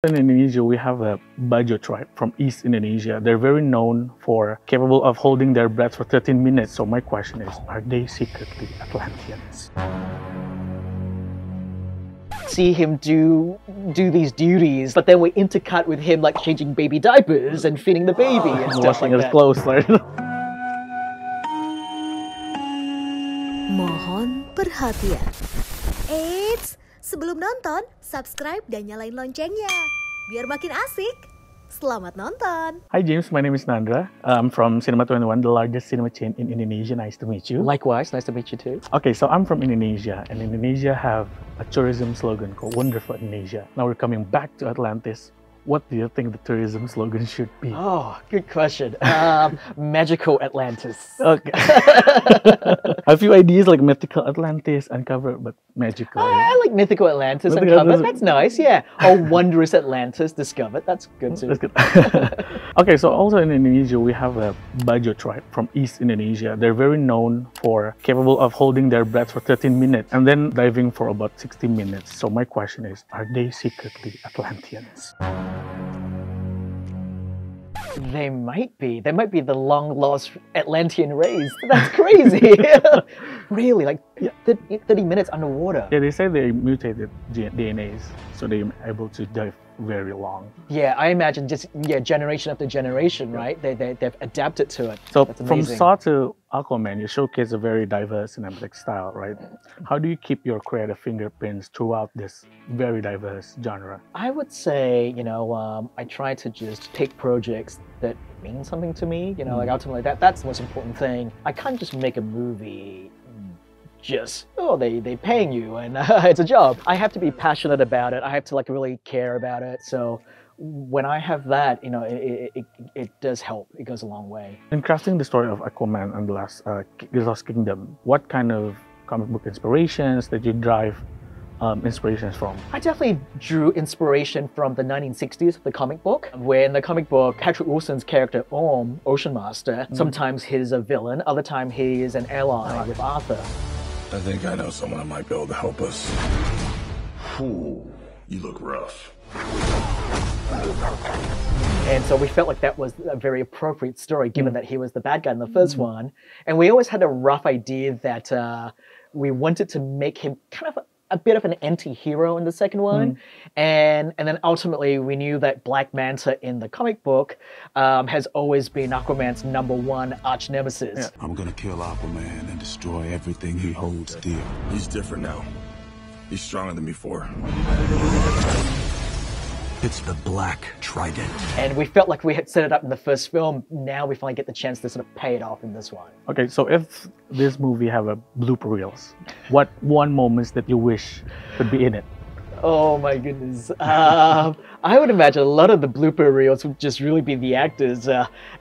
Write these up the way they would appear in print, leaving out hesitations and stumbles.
In Indonesia, we have a BAJO tribe from East Indonesia. They're very known for capable of holding their breath for 13 minutes. So my question is, are they secretly Atlanteans? See him do these duties, but then we intercut with him like changing baby diapers and feeding the baby and stuff Washing like his that. clothes, right? Mohon perhatian. Eits, sebelum nonton, subscribe dan nyalain loncengnya. Biar makin asik. Selamat nonton. Hi James, my name is Nandra. I'm from Cinema 21, the largest cinema chain in Indonesia. Nice to meet you. Likewise, nice to meet you too. Okay, so I'm from Indonesia, and Indonesia have a tourism slogan called Wonderful Indonesia. Now we're coming back to Atlantis. What do you think the tourism slogan should be? Oh, good question. Magical Atlantis. Okay. A few ideas like mythical Atlantis, uncovered, but magical. I like mythical Atlantis Mythical uncovered. Atlantis. That's nice, yeah. Or wondrous Atlantis discovered. That's good too. That's good. Okay, so also in Indonesia, we have a BAJO tribe from East Indonesia. They're very known for capable of holding their breath for 13 minutes and then diving for about 60 minutes. So my question is, are they secretly Atlanteans? They might be. They might be the long-lost Atlantean race. That's crazy. Really, like 30 minutes underwater. Yeah, they say they mutated DNAs, so they're able to dive very long. Yeah, I imagine just generation after generation, right? They've adapted to it. So That's from amazing. Saw to Aquaman, you showcase a very diverse cinematic style, right? How do you keep your creative fingerprints throughout this very diverse genre? I would say, I try to just take projects that mean something to me. Like ultimately that's the most important thing. I can't just make a movie just, they paying you and it's a job. I have to be passionate about it. I have to really care about it. So when I have that, it does help. It goes a long way. In crafting the story of Aquaman and the Lost Kingdom, what kind of comic book inspirations did you drive inspirations from? I definitely drew inspiration from the 1960s, the comic book, where in the comic book, Patrick Wilson's character Orm, Ocean Master, sometimes he's a villain, other time he is an ally with Arthur. I think I know someone that might be able to help us. Ooh, you look rough. And so we felt like that was a very appropriate story, given that he was the bad guy in the first one. And we always had a rough idea that we wanted to make him kind of a bit of an anti-hero in the second one. And then ultimately we knew that Black Manta in the comic book has always been Aquaman's #1 arch nemesis. Yeah. I'm gonna kill Aquaman and destroy everything he holds dear. He's different now. He's stronger than before. It's the Black Trident. And we felt like we had set it up in the first film. Now we finally get the chance to sort of pay it off in this one. Okay, so if this movie have a blooper reels, what one moments that you wish could be in it? Oh my goodness. I would imagine a lot of the blooper reels would just really be the actors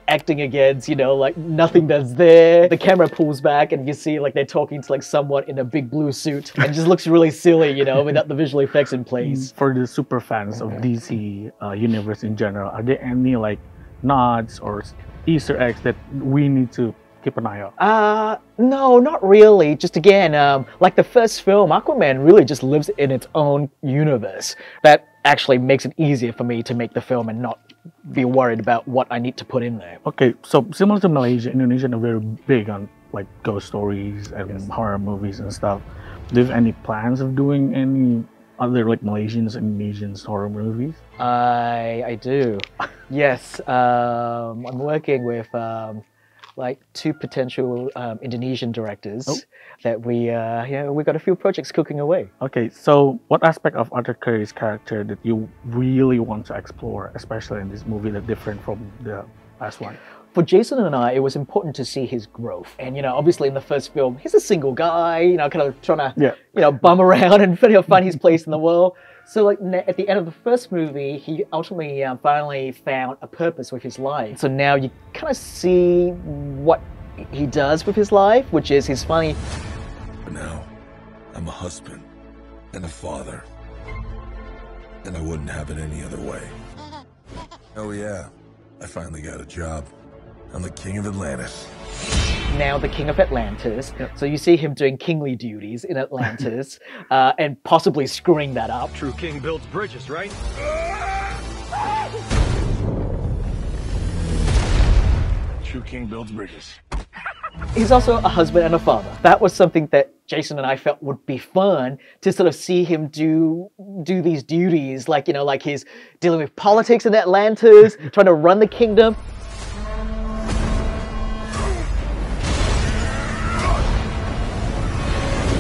acting against, like nothing that's there. The camera pulls back and you see like they're talking to like someone in a big blue suit and just looks really silly, without the visual effects in place. For the super fans of DC universe in general, are there any like nods or Easter eggs that we need to keep an eye out? No, not really. Just again, like the first film, Aquaman really just lives in its own universe. That actually makes it easier for me to make the film and not be worried about what I need to put in there. Okay, so similar to Malaysia, Indonesia are very big on like ghost stories and horror movies and stuff. Do you have any plans of doing any other like Malaysians and Indonesians horror movies? I do. Yes, I'm working with like 2 potential Indonesian directors that we got a few projects cooking away. Okay, so what aspect of Arthur Curry's character that you really want to explore, especially in this movie that's different from the last one? For Jason and I, it was important to see his growth. And, obviously in the first film, he's a single guy, kind of trying to, bum around and find his place in the world. So like at the end of the first movie, he ultimately finally found a purpose with his life. So now you kind of see what he does with his life, which is he's finally... But now, I'm a husband and a father. And I wouldn't have it any other way. Oh yeah, I finally got a job. I'm the king of Atlantis. Now the king of Atlantis. So you see him doing kingly duties in Atlantis and possibly screwing that up. True king builds bridges, right? True king builds bridges. He's also a husband and a father. That was something that Jason and I felt would be fun to sort of see him do these duties, like, you know, like he's dealing with politics in Atlantis, trying to run the kingdom.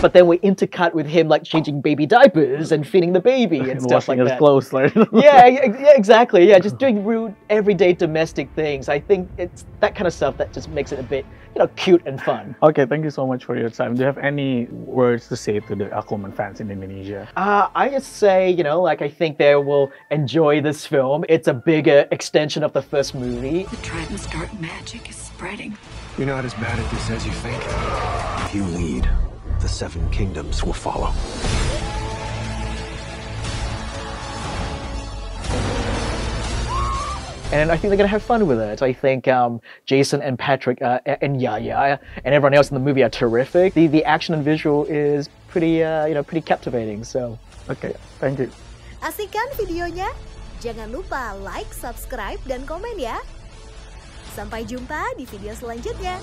But then we intercut with him like changing baby diapers and feeding the baby and stuff like washing his that. clothes, right? Yeah, exactly. Yeah, just doing rude, everyday domestic things. I think it's that kind of stuff that just makes it a bit, you know, cute and fun. Okay, thank you so much for your time. Do you have any words to say to the Aquaman fans in Indonesia? I just say, you know, like I think they will enjoy this film. It's a bigger extension of the first movie. The Triton's dark magic is spreading. You're not as bad at this as you think. If you lead, the 7 kingdoms will follow. And I think they're gonna have fun with it. I think Jason and Patrick and Yahya and everyone else in the movie are terrific. The action and visual is pretty, you know, pretty captivating. So, Okay, thank you. Asik kan videonya? Jangan lupa like, subscribe, dan komen ya. Sampai jumpa di video selanjutnya.